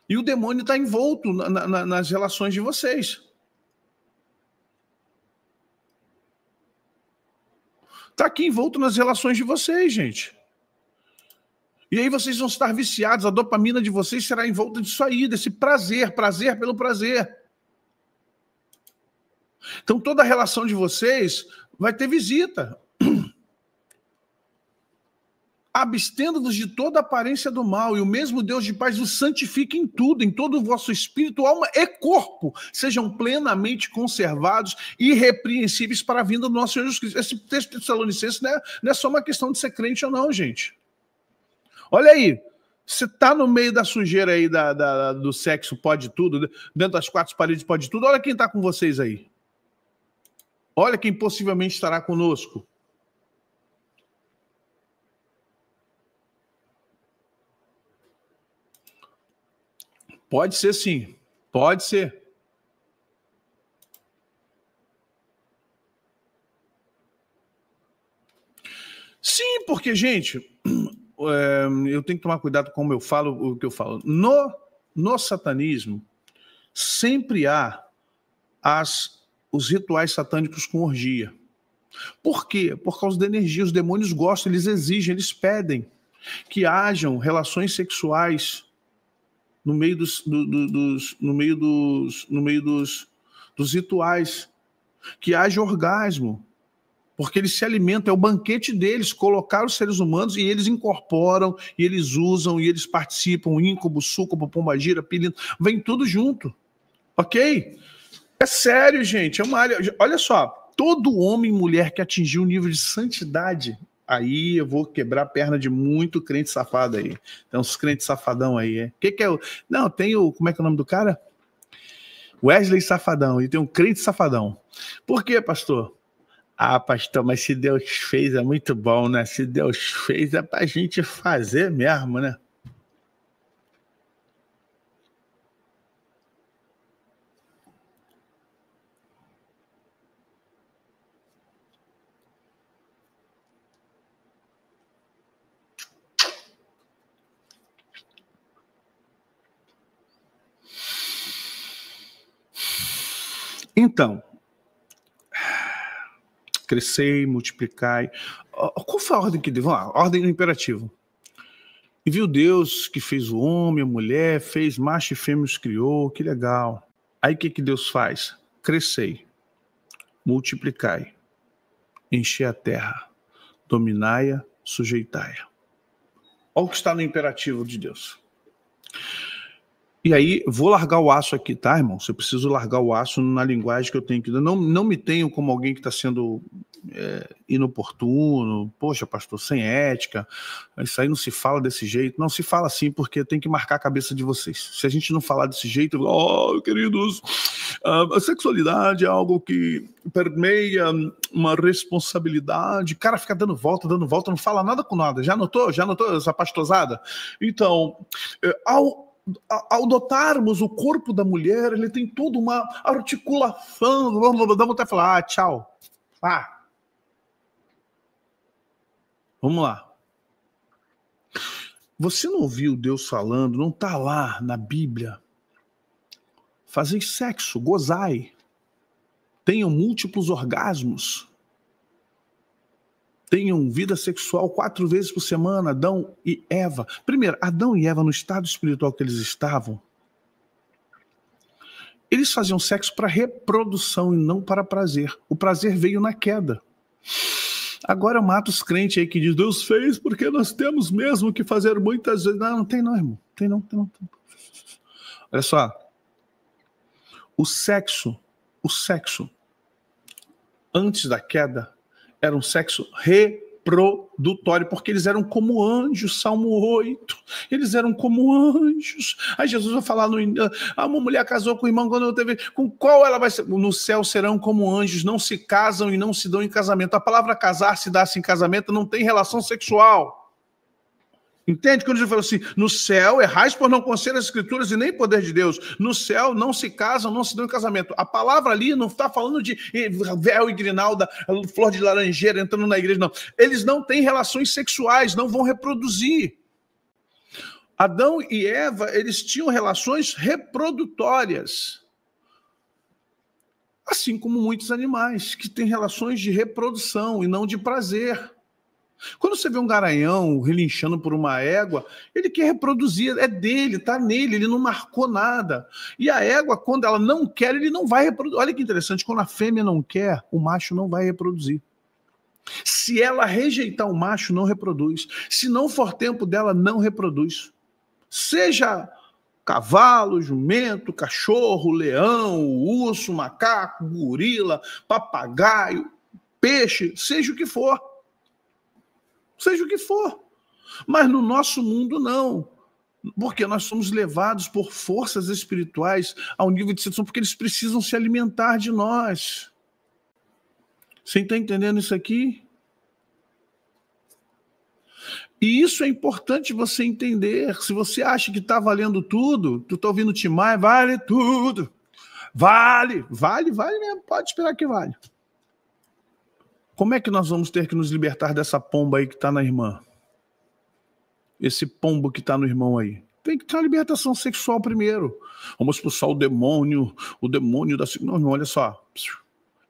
E o demônio está envolto nas relações de vocês. Está aqui envolto nas relações de vocês, gente. E aí vocês vão estar viciados, a dopamina de vocês será envolta disso aí, desse prazer pelo prazer. Então toda a relação de vocês vai ter visita. Abstendo-vos de toda aparência do mal, e o mesmo Deus de paz vos santifique em tudo, em todo o vosso espírito, alma e corpo, sejam plenamente conservados e irrepreensíveis para a vinda do nosso Senhor Jesus Cristo. Esse texto de Tessalonicenses não é só uma questão de ser crente ou não, gente. Olha aí, você está no meio da sujeira aí do sexo, pode tudo, dentro das 4 paredes pode tudo. Olha quem está com vocês aí. Olha quem possivelmente estará conosco. Pode ser sim, pode ser. Sim, porque, gente... eu tenho que tomar cuidado com o que eu falo. No satanismo, sempre há os rituais satânicos com orgia. Por quê? Por causa da energia. Os demônios gostam, eles exigem, eles pedem que hajam relações sexuais no meio dos rituais, que haja orgasmo. Porque eles se alimentam, é o banquete deles, colocar os seres humanos, e eles incorporam, e eles usam, e eles participam, íncubo, súcubo, pombagira, pilinto, vem tudo junto, ok? É sério, gente, é uma área... Olha só, todo homem e mulher que atingiu o nível de santidade Aí eu vou quebrar a perna de muito crente safado aí. Tem uns crentes safadão aí. O que é o... Não, tem o... Como é que é o nome do cara? Wesley Safadão. E tem um crente safadão. Por quê, pastor? Ah, pastor, mas se Deus fez é muito bom, né? Se Deus fez é pra gente fazer mesmo, né? Então, crescei, multiplicai. Qual foi a ordem que deu? Vamos lá, ordem do imperativo. E viu Deus que fez o homem, a mulher, fez macho e fêmea os criou, que legal. Aí o que Deus faz? Crescei, multiplicai, encher a terra, dominai-a, sujeitai-a. Olha o que está no imperativo de Deus. E aí, vou largar o aço aqui, tá, irmão? Eu preciso largar o aço na linguagem que eu tenho que... Não me tenho como alguém que está sendo inoportuno, poxa, pastor, sem ética, isso aí não se fala desse jeito. Não, se fala assim, porque tem que marcar a cabeça de vocês. Se a gente não falar desse jeito, queridos, a sexualidade é algo que permeia uma responsabilidade. O cara fica dando volta, não fala nada com nada. Já notou essa pastosada? Então, ao dotarmos o corpo da mulher, ele tem toda uma articulação. Vamos até falar, tchau. Vamos lá. Você não ouviu Deus falando, não está lá na Bíblia? Fazei sexo, gozai. Tenham múltiplos orgasmos. Tenham vida sexual 4 vezes por semana, Adão e Eva. Primeiro, Adão e Eva, no estado espiritual que eles estavam, eles faziam sexo para reprodução e não para prazer. O prazer veio na queda. Agora mata os crentes aí que diz, Deus fez porque nós temos mesmo que fazer muitas vezes. Não tem não, irmão. Tem não. Olha só. O sexo, antes da queda, era um sexo reprodutório, porque eles eram como anjos, Salmo 8. Eles eram como anjos. Aí Jesus vai falar, uma mulher casou com o irmão, quando teve, com qual ela vai ser? No céu serão como anjos, não se casam e não se dão em casamento. A palavra casar, se dá-se em casamento, não tem relação sexual. Entende? Quando ele fala assim, no céu errais por não conhecer as escrituras e nem poder de Deus. No céu não se casam, não se dão em casamento. A palavra ali não está falando de véu e grinalda, flor de laranjeira entrando na igreja, não. Eles não têm relações sexuais, não vão reproduzir. Adão e Eva, eles tinham relações reprodutórias. Assim como muitos animais, que têm relações de reprodução e não de prazer. Quando você vê um garanhão relinchando por uma égua, ele quer reproduzir, é dele, está nele, ele não marcou nada. E a égua, quando ela não quer, ele não vai reproduzir. Olha que interessante, quando a fêmea não quer, o macho não vai reproduzir. Se ela rejeitar o macho, não reproduz. Se não for tempo dela, não reproduz. Seja cavalo, jumento, cachorro, leão, urso, macaco, gorila, papagaio, peixe, seja o que for. Seja o que for. Mas no nosso mundo, não. Porque nós somos levados por forças espirituais ao nível de sedução, porque eles precisam se alimentar de nós. Você está entendendo isso aqui? E isso é importante você entender. Se você acha que está valendo tudo, tu está ouvindo o Tim Maia, vale tudo. Vale mesmo, pode esperar que vale. Como é que nós vamos ter que nos libertar dessa pomba aí que está na irmã? Esse pombo que está no irmão aí. Tem que ter uma libertação sexual primeiro. Vamos expulsar o demônio da... Não, irmão, olha só.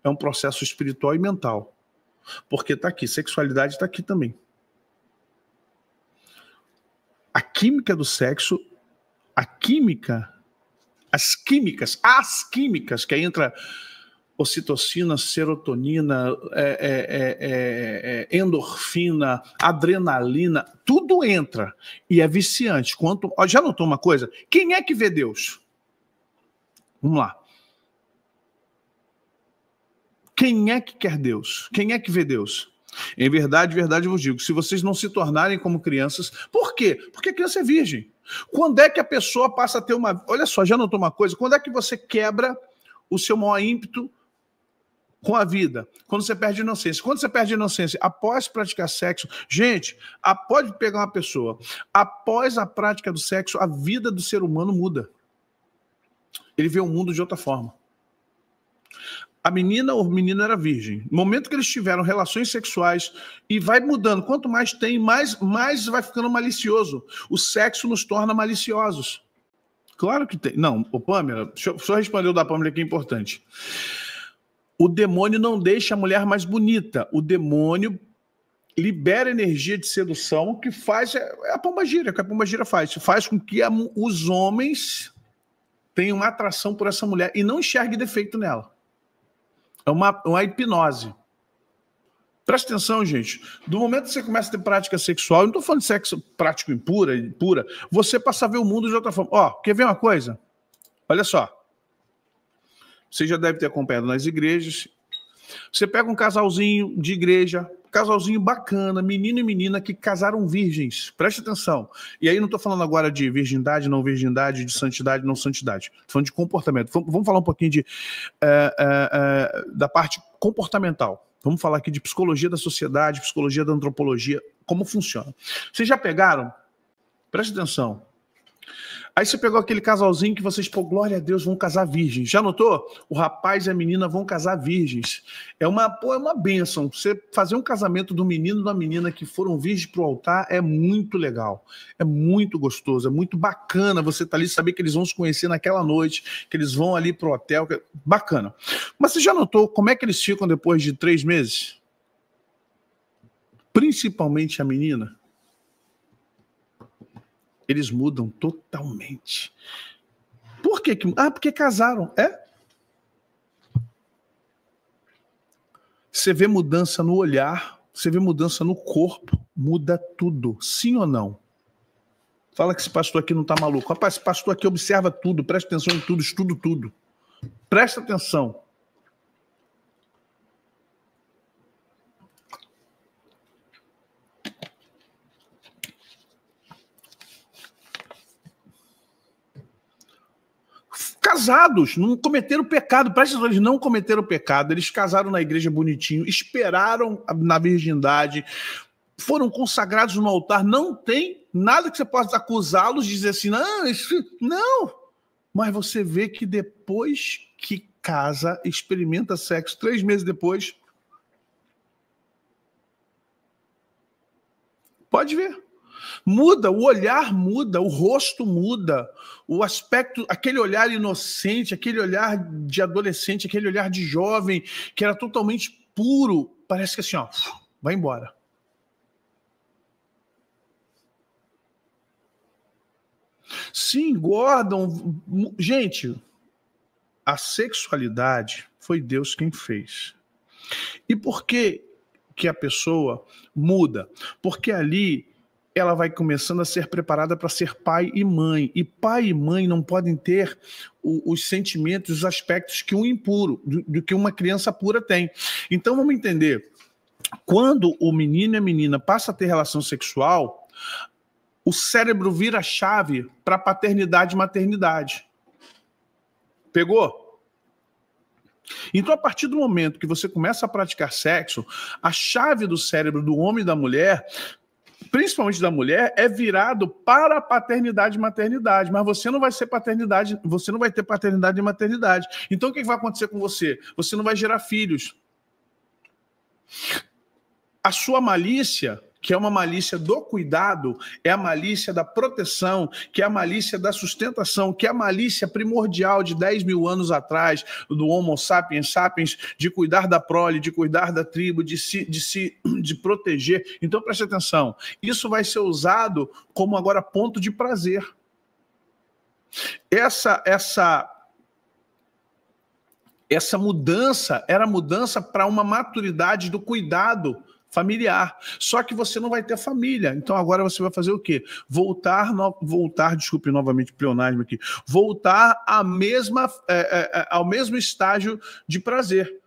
É um processo espiritual e mental. Porque está aqui, sexualidade está aqui também. A química do sexo, as químicas que aí entra... ocitocina, serotonina, endorfina, adrenalina, tudo entra e é viciante. Já notou uma coisa? Quem é que vê Deus? Vamos lá. Quem é que quer Deus? Quem é que vê Deus? Em verdade, verdade eu vos digo, se vocês não se tornarem como crianças... Por quê? Porque a criança é virgem. Quando é que a pessoa passa a ter uma... Olha só, já notou uma coisa? Quando é que você quebra o seu maior ímpeto com a vida? Quando você perde a inocência. Quando você perde a inocência, após praticar sexo... Gente, pode pegar uma pessoa. Após a prática do sexo, a vida do ser humano muda. Ele vê o mundo de outra forma. A menina ou o menino era virgem. No momento que eles tiveram relações sexuais, e vai mudando, quanto mais tem, mais vai ficando malicioso. O sexo nos torna maliciosos. Claro que tem. Não, Pamela, deixa eu só responder o da Pamela que é importante. O demônio não deixa a mulher mais bonita. O demônio libera energia de sedução que faz a pombagira, que a pombagira faz. Faz com que os homens tenham uma atração por essa mulher e não enxergue defeito nela. É uma hipnose. Presta atenção, gente. Do momento que você começa a ter prática sexual, eu não estou falando de sexo prático pura, você passa a ver o mundo de outra forma. Ó, quer ver uma coisa? Olha só. Você já deve ter acompanhado nas igrejas. Você pega um casalzinho de igreja, casalzinho bacana, menino e menina que casaram virgens. Preste atenção. E aí não estou falando agora de virgindade, não virgindade, de santidade, não santidade. Estou falando de comportamento. Vamos falar um pouquinho da parte comportamental. Vamos falar aqui de psicologia da sociedade, psicologia da antropologia, como funciona. Vocês já pegaram? Preste atenção. Aí você pegou aquele casalzinho que vocês, pô, glória a Deus, vão casar virgens. Já notou? O rapaz e a menina vão casar virgens. É uma bênção. Você fazer um casamento do menino e da menina que foram virgens para o altar é muito legal. É muito gostoso, é muito bacana você estar ali, saber que eles vão se conhecer naquela noite, que eles vão ali para o hotel. Bacana. Mas você já notou como é que eles ficam depois de 3 meses? Principalmente a menina. Eles mudam totalmente. Por quê? Porque casaram. Você vê mudança no olhar, você vê mudança no corpo, muda tudo. Sim ou não? Fala que esse pastor aqui não está maluco. Rapaz, esse pastor aqui observa tudo, presta atenção em tudo, estuda tudo. Presta atenção. Casados, não cometeram pecado. Presta atenção, eles não cometeram pecado. Eles casaram na igreja bonitinho, esperaram na virgindade, foram consagrados no altar. Não tem nada que você possa acusá-los de dizer assim, não. Mas você vê que depois que casa, experimenta sexo, 3 meses depois, pode ver. Muda, o olhar muda, o rosto muda, o aspecto, aquele olhar inocente, aquele olhar de adolescente, aquele olhar de jovem, que era totalmente puro, parece que assim, ó, vai embora. Se engordam. Gente, a sexualidade foi Deus quem fez. E por que a pessoa muda? Porque ali ela vai começando a ser preparada para ser pai e mãe. E pai e mãe não podem ter os sentimentos, os aspectos que um impuro, do que uma criança pura tem. Então vamos entender. Quando o menino e a menina passam a ter relação sexual, o cérebro vira chave para paternidade e maternidade. Pegou? Então, a partir do momento que você começa a praticar sexo, a chave do cérebro do homem e da mulher, principalmente da mulher, é virado para a paternidade e maternidade, mas você não vai ser paternidade, você não vai ter paternidade e maternidade. Então o que vai acontecer com você? Você não vai gerar filhos. A sua malícia, que é uma malícia do cuidado, é a malícia da proteção, que é a malícia da sustentação, que é a malícia primordial de 10 mil anos atrás, do Homo sapiens sapiens, de cuidar da prole, de cuidar da tribo, de proteger. Então preste atenção, isso vai ser usado como agora ponto de prazer. Essa mudança era mudança para uma maturidade do cuidado familiar. Só que você não vai ter família. Então agora você vai fazer o quê? Desculpe novamente o pleonasmo aqui, voltar ao mesmo estágio de prazer.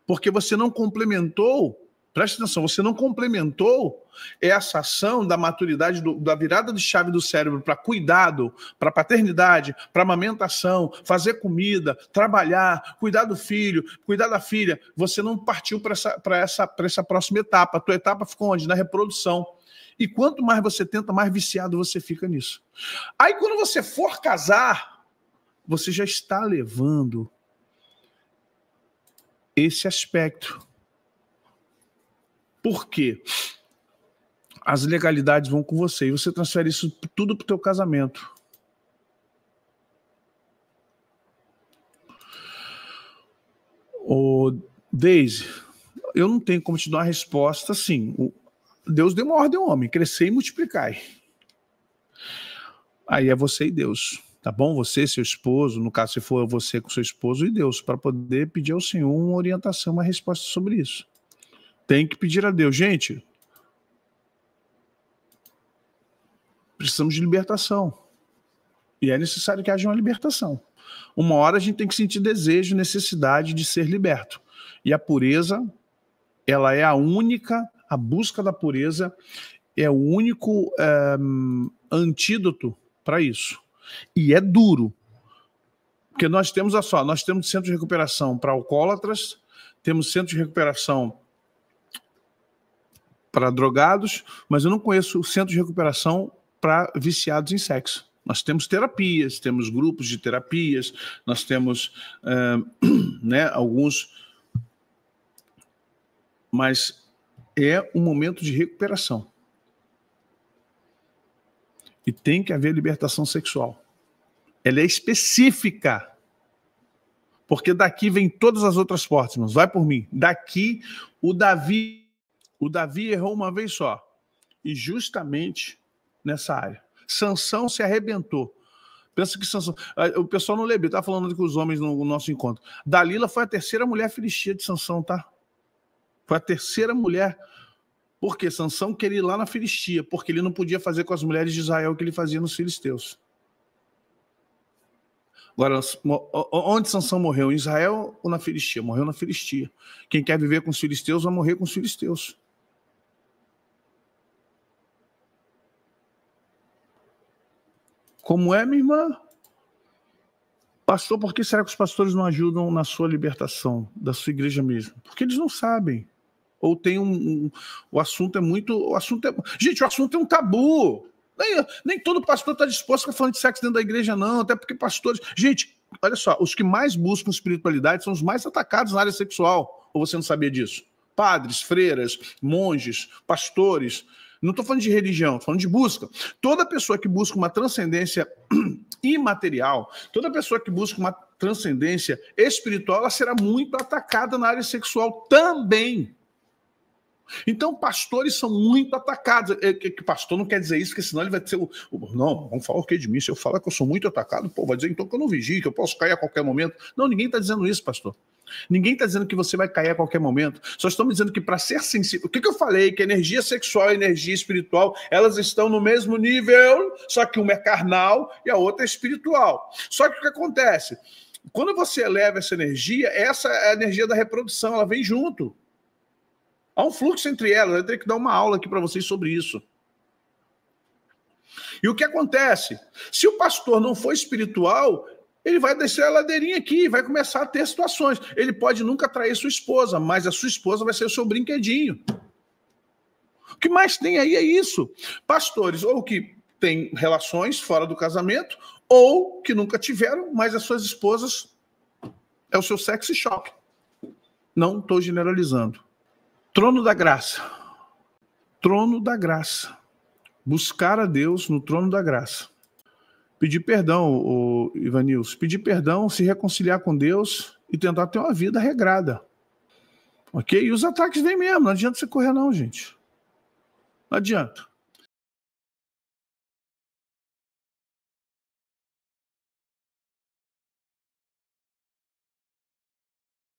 Porque você não complementou Preste atenção, você não complementou essa ação da maturidade, da virada de chave do cérebro para cuidado, para paternidade, para amamentação, fazer comida, trabalhar, cuidar do filho, cuidar da filha. Você não partiu para essa próxima etapa. A tua etapa ficou onde? Na reprodução. E quanto mais você tenta, mais viciado você fica nisso. Aí quando você for casar, você já está levando esse aspecto. Por quê? As legalidades vão com você e você transfere isso tudo para o teu casamento. Ô, Deise, eu não tenho como te dar uma resposta assim. Deus deu uma ordem ao homem, crescer e multiplicar. Aí é você e Deus, tá bom? Você, seu esposo, no caso se for você com seu esposo e Deus, para poder pedir ao Senhor uma orientação, uma resposta sobre isso. Tem que pedir a Deus. Gente, precisamos de libertação. E é necessário que haja uma libertação. Uma hora a gente tem que sentir desejo, necessidade de ser liberto. E a pureza, ela é a única, a busca da pureza é o único antídoto para isso. E é duro. Porque nós temos, olha só, nós temos centro de recuperação para alcoólatras, temos centro de recuperação para drogados, mas eu não conheço o centro de recuperação para viciados em sexo. Nós temos terapias, temos grupos de terapias, nós temos alguns, mas é um momento de recuperação. E tem que haver libertação sexual. Ela é específica, porque daqui vem todas as outras portas, irmãos. Vai por mim. Daqui, o Davi errou uma vez só, e justamente nessa área. Sansão se arrebentou. Pensa que Sansão... O pessoal não lembra, tá falando com os homens no nosso encontro. Dalila foi a terceira mulher filistia de Sansão, tá? Foi a terceira mulher. Por quê? Sansão queria ir lá na Filistia, porque ele não podia fazer com as mulheres de Israel o que ele fazia nos filisteus. Agora, onde Sansão morreu? Em Israel ou na Filistia? Morreu na Filistia. Quem quer viver com os filisteus vai morrer com os filisteus. Como é, minha irmã? Pastor, por que será que os pastores não ajudam na sua libertação, da sua igreja mesmo? Porque eles não sabem. Ou tem o assunto é muito... Gente, o assunto é um tabu. Nem todo pastor está disposto a ficar falando de sexo dentro da igreja, não. Até porque pastores... Gente, olha só, os que mais buscam espiritualidade são os mais atacados na área sexual. Ou você não sabia disso? Padres, freiras, monges, pastores... Não estou falando de religião, estou falando de busca. Toda pessoa que busca uma transcendência imaterial, toda pessoa que busca uma transcendência espiritual, ela será muito atacada na área sexual também. Então, pastores são muito atacados. Que pastor não quer dizer isso, porque senão ele vai ser não, vamos falar o que de mim? Se eu falar que eu sou muito atacado, vai dizer então que eu não vigio, que eu posso cair a qualquer momento. Não, ninguém está dizendo isso, pastor. Ninguém está dizendo que você vai cair a qualquer momento. Só estamos dizendo que para ser sensível... O que eu falei? Que a energia sexual e a energia espiritual, elas estão no mesmo nível, só que uma é carnal e a outra é espiritual. Só que o que acontece? Quando você eleva essa é a energia da reprodução, ela vem junto. Há um fluxo entre elas. Eu tenho que dar uma aula aqui para vocês sobre isso. E o que acontece? Se o pastor não for espiritual... Ele vai descer a ladeirinha aqui, vai começar a ter situações. Ele pode nunca trair sua esposa, mas a sua esposa vai ser o seu brinquedinho. O que mais tem aí é isso. Pastores, ou que têm relações fora do casamento, ou que nunca tiveram, mas as suas esposas é o seu sexy shop. Não estou generalizando. Trono da graça. Trono da graça. Buscar a Deus no trono da graça. Pedir perdão, Ivanilson, pedir perdão, se reconciliar com Deus e tentar ter uma vida regrada. Ok? E os ataques vêm mesmo, não adianta você correr não, gente. Não adianta.